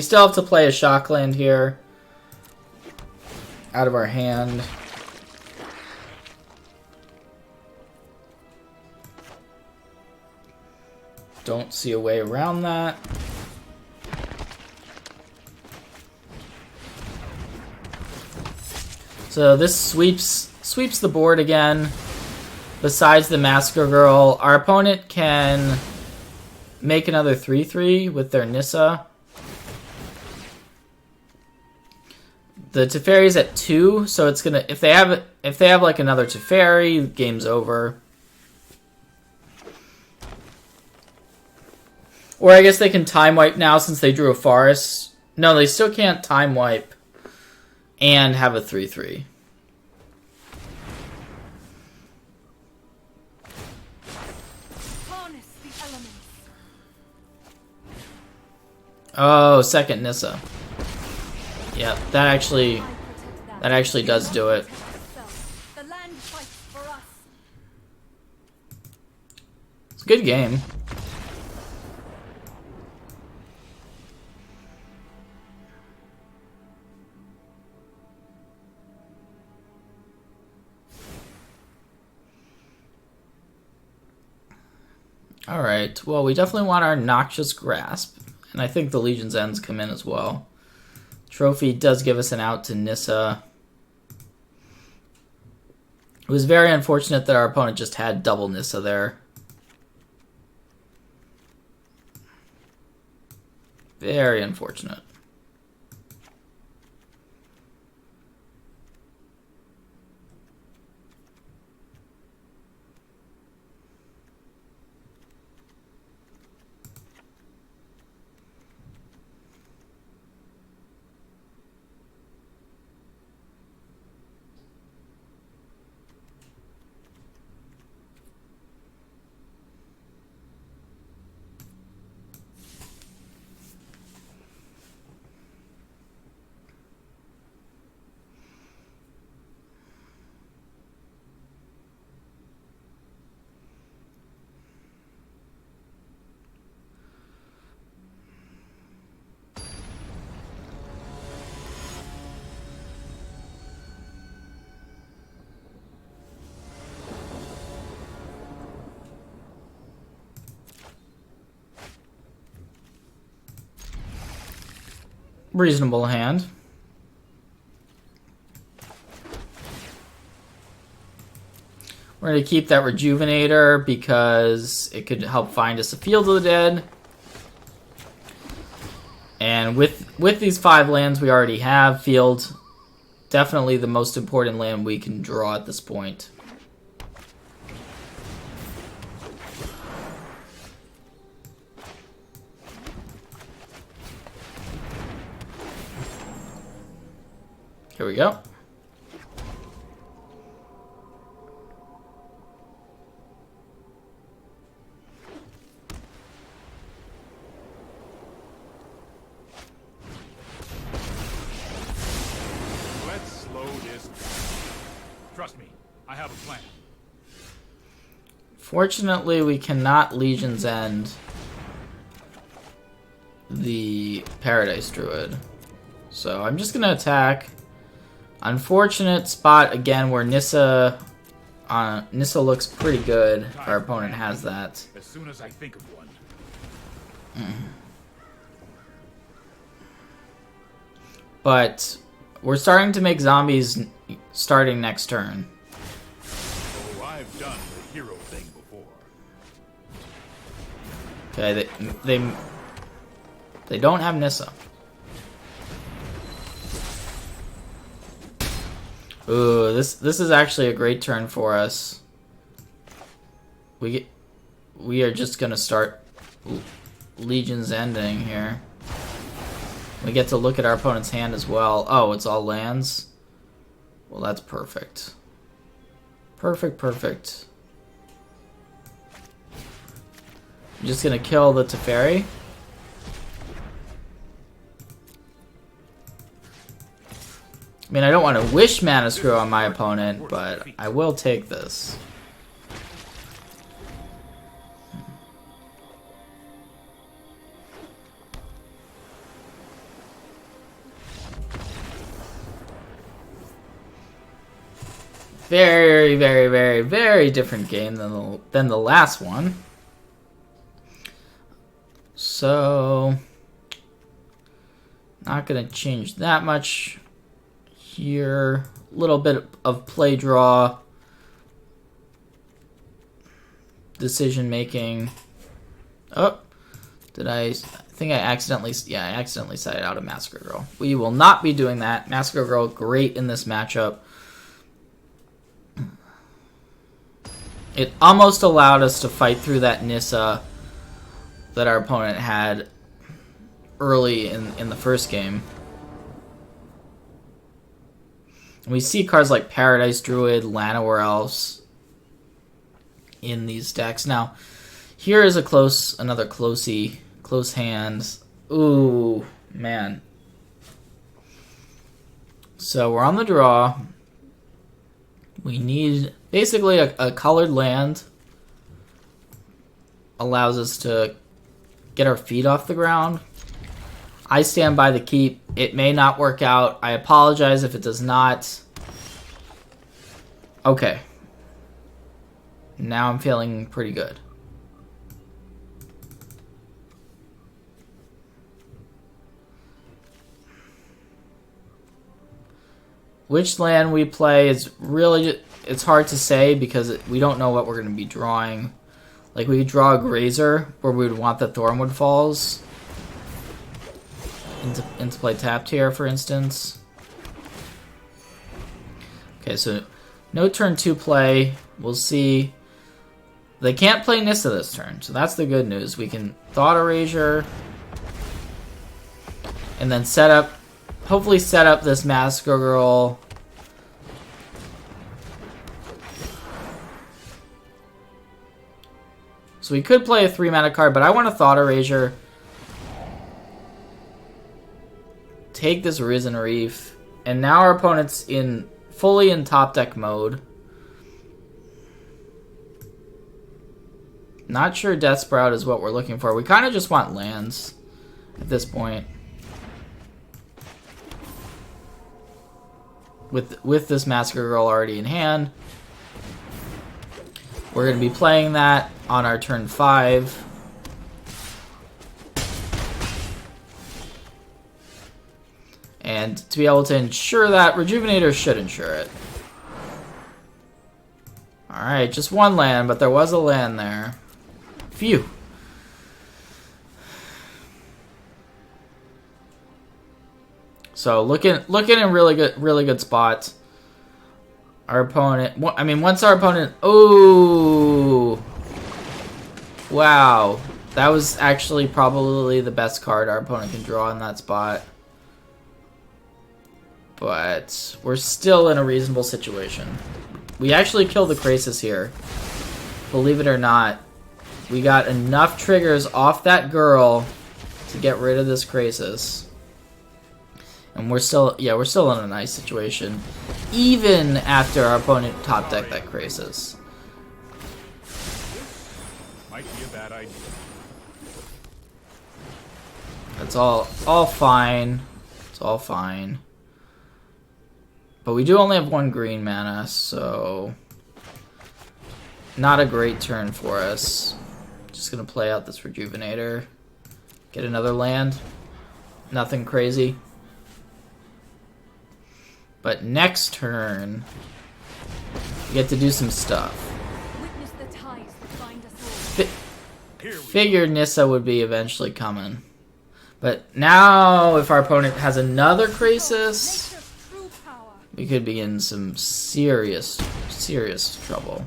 still have to play a shock land here out of our hand. Don't see a way around that. So this sweeps the board again. Besides the Massacre Girl, our opponent can make another 3/3 with their Nissa. The Teferi's at 2, so it's gonna if they have like another Teferi, game's over. Or I guess they can time wipe now since they drew a forest. No, they still can't time wipe and have a 3/3. Harness the elements. Oh, second Nissa. Yep, that actually does do it. The land fights for us. It's a good game. Alright, well, we definitely want our Noxious Grasp, and I think the Legion's Ends come in as well. Trophy does give us an out to Nissa. It was very unfortunate that our opponent just had double Nissa there. Very unfortunate. Reasonable hand. We're going to keep that Rejuvenator because it could help find us a Field of the Dead. And with these 5 lands we already have, Field, definitely the most important land we can draw at this point. Here we go. Let's slow this down. Trust me, a plan. Fortunately, we cannot Legion's End the Paradise Druid. So I'm just going to attack. Unfortunate spot, again, where Nissa looks pretty good. Our opponent has that. As soon as I think of one. But we're starting to make zombies starting next turn. Oh, I've done the hero thing before. Okay, they don't have Nissa. Ooh, this is actually a great turn for us. We are just gonna start Legion's Ending here. We get to look at our opponent's hand as well. Oh, it's all lands? Well, that's perfect. Perfect. I'm just gonna kill the Teferi. I mean, I don't want to wish Mana Screw on my opponent, but I will take this. Very different game than the last one. So, not gonna change that much here. A little bit of play draw, decision making. Oh, I think I accidentally sided out a Massacre Girl. We will not be doing that. Massacre Girl, great in this matchup. It almost allowed us to fight through that Nissa that our opponent had early in the first game. We see cards like Paradise Druid, Llanowar Elves in these decks. Now, here is another close hand. Ooh, man. So we're on the draw. We need basically a colored land. Allows us to get our feet off the ground. I stand by the keep. It may not work out. I apologize if it does not. Okay. Now I'm feeling pretty good. Which land we play is really, it's hard to say because we don't know what we're going to be drawing. Like, we could draw a Grazer where we would want the Thornwood Falls into play tapped here, for instance. Okay, so no turn 2 play. We'll see. They can't play Nissa this turn, so that's the good news. We can Thought Erasure and then hopefully set up this Massacre Girl. So we could play a 3-mana card, but I want a Thought Erasure. Take this Risen Reef. And now our opponent's fully in top deck mode. Not sure Death Sprout is what we're looking for. We kind of just want lands at this point. With this Massacre Girl already in hand. We're going to be playing that on our turn 5. And to be able to ensure that, Rejuvenator should ensure it. Alright, just one land, but there was a land there. Phew. So looking in really good spot. Our opponent, once our opponent, oh, wow, that was actually probably the best card our opponent can draw in that spot. But we're still in a reasonable situation. We actually killed the Krasis here. Believe it or not, we got enough triggers off that girl to get rid of this Krasis. And we're still in a nice situation, even after our opponent top deck that Krasis. Might be a bad idea. That's all fine. It's all fine. But we do only have 1 green mana, so not a great turn for us. Just gonna play out this Rejuvenator. Get another land. Nothing crazy. But next turn, we get to do some stuff. Witness the ties that bind us all. Figured Nissa would be eventually coming. But now, if our opponent has another Krasis, Nature's true power. we could be in some serious trouble.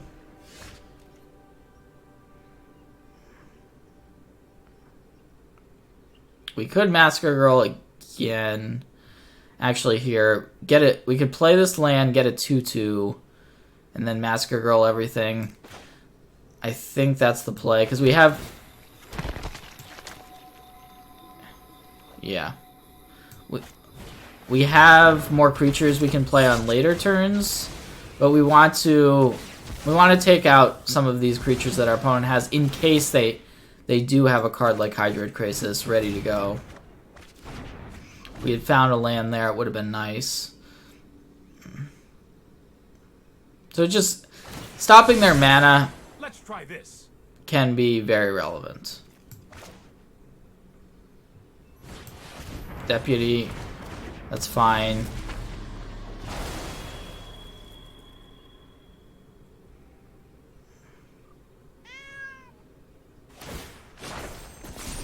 We could Massacre Girl again. Actually, here, get it. We could play this land, get a 2/2, and then Massacre Girl everything. I think that's the play, because we have... Yeah. We have more creatures we can play on later turns, but we want to take out some of these creatures that our opponent has in case they do have a card like Hydroid Krasis ready to go. If we had found a land there, it would have been nice. So just stopping their mana Let's try this. can be very relevant. Deputy, that's fine.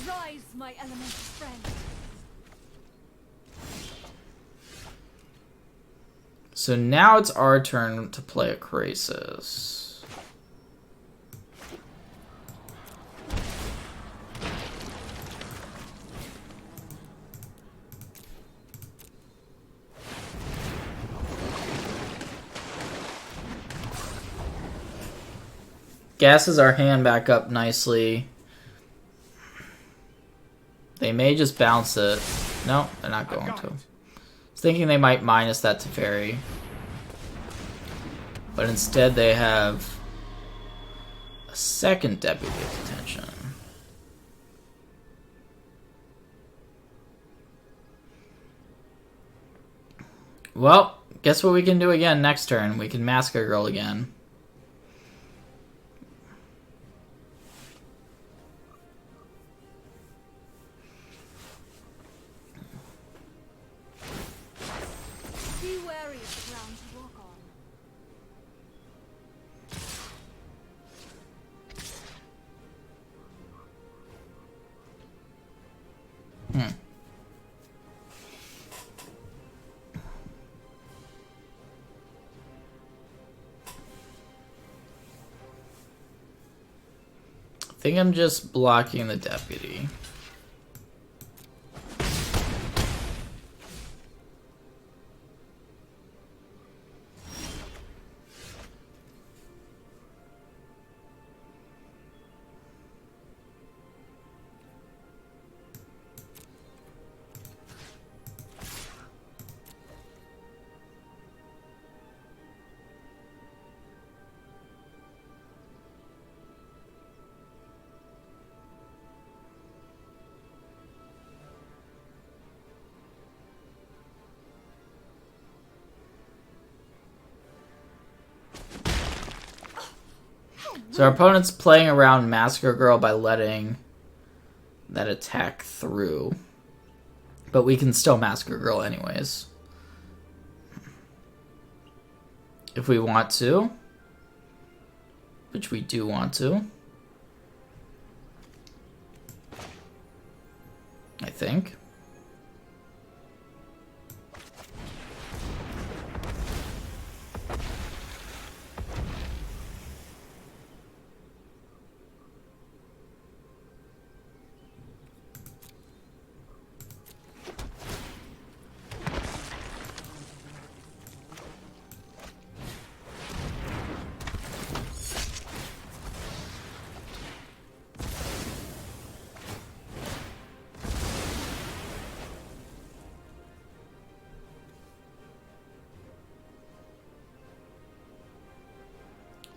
Rise, my elemental friend. So now it's our turn to play a Krasis. Gasses our hand back up nicely. They may just bounce it. No, they're not going to. I was thinking they might minus that to Fairy. But instead they have a second Deputy of Detention. Well, guess what we can do again next turn? We can Massacre Girl again. Be wary of the ground you walk on. I think I'm just blocking the Deputy. So our opponent's playing around Massacre Girl by letting that attack through. But we can still Massacre Girl anyways. If we want to. Which we do want to. I think.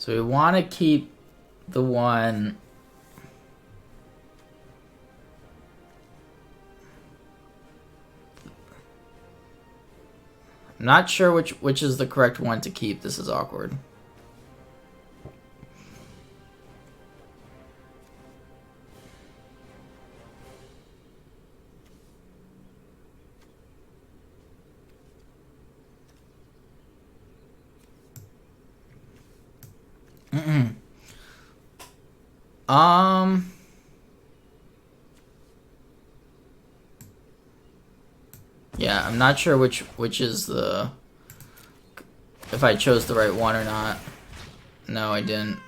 So we want to keep the one... I'm not sure which is the correct one to keep. This is awkward. Yeah, I'm not sure which is the... if I chose the right one or not. No, I didn't.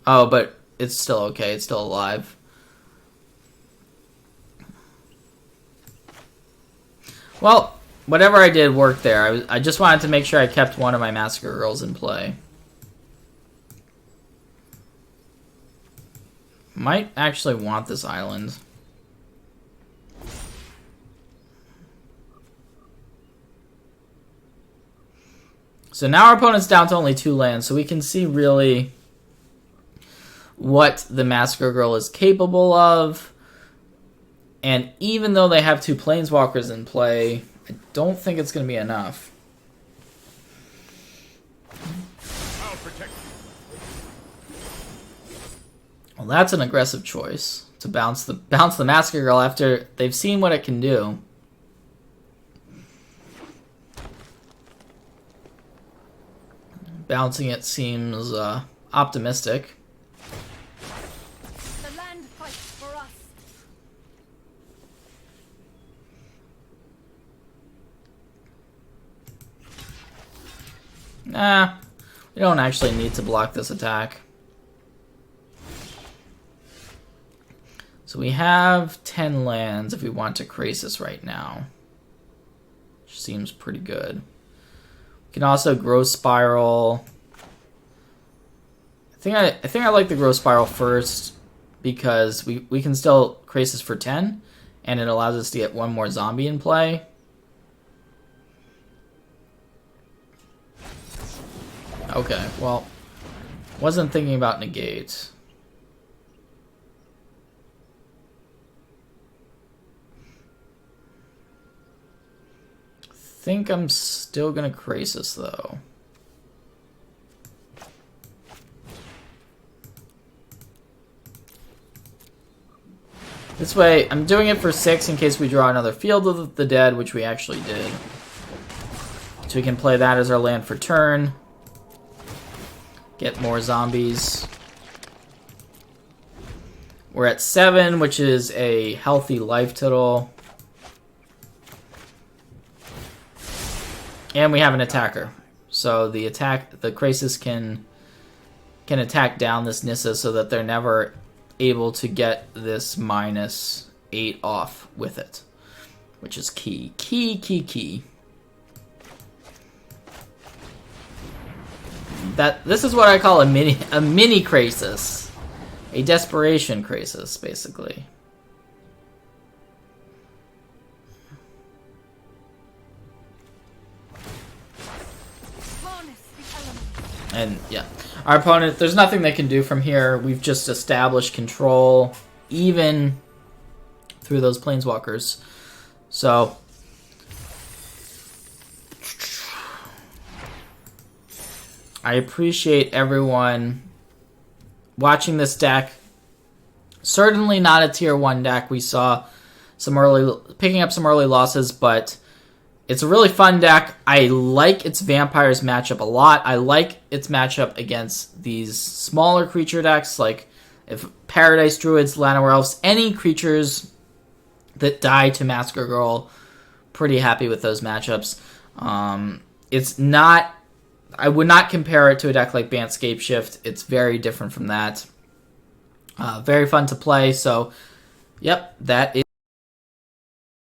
Oh, but it's still okay. It's still alive. Well, whatever I did worked there. I just wanted to make sure I kept one of my Massacre Girls in play. Might actually want this island. So now our opponent's down to only 2 lands, so we can see really what the Massacre Girl is capable of. And even though they have 2 Planeswalkers in play, I don't think it's going to be enough. I'll protect you. Well, that's an aggressive choice to bounce the Massacre Girl after they've seen what it can do. Bouncing it seems optimistic. The land fights for us. Nah, we don't actually need to block this attack. So we have 10 lands if we want to Krasis right now. Which seems pretty good. We can also Growth Spiral. I think I like the Growth Spiral first because we can still Krasis for 10 and it allows us to get 1 more zombie in play. Okay, well, wasn't thinking about negate. Think I'm still gonna Krasis though. This way, I'm doing it for 6 in case we draw another Field of the Dead, which we actually did. So we can play that as our land for turn. Get more zombies. We're at 7, which is a healthy life total. And we have an attacker. So the Krasis can attack down this Nissa so that they're never able to get this -8 off with it. Which is key. Key. This is what I call a mini Krasis. A desperation Krasis, basically. And yeah, our opponent, there's nothing they can do from here. We've just established control, even through those Planeswalkers. So I appreciate everyone watching this deck. Certainly not a tier 1 deck. We saw picking up some early losses, but it's a really fun deck. I like its Vampires matchup a lot. I like its matchup against these smaller creature decks, like if Paradise Druids, Llanowar Elves, any creatures that die to Massacre Girl. Pretty happy with those matchups. It's not... I would not compare it to a deck like Bant Scapeshift. It's very different from that. Very fun to play, so... Yep, that is...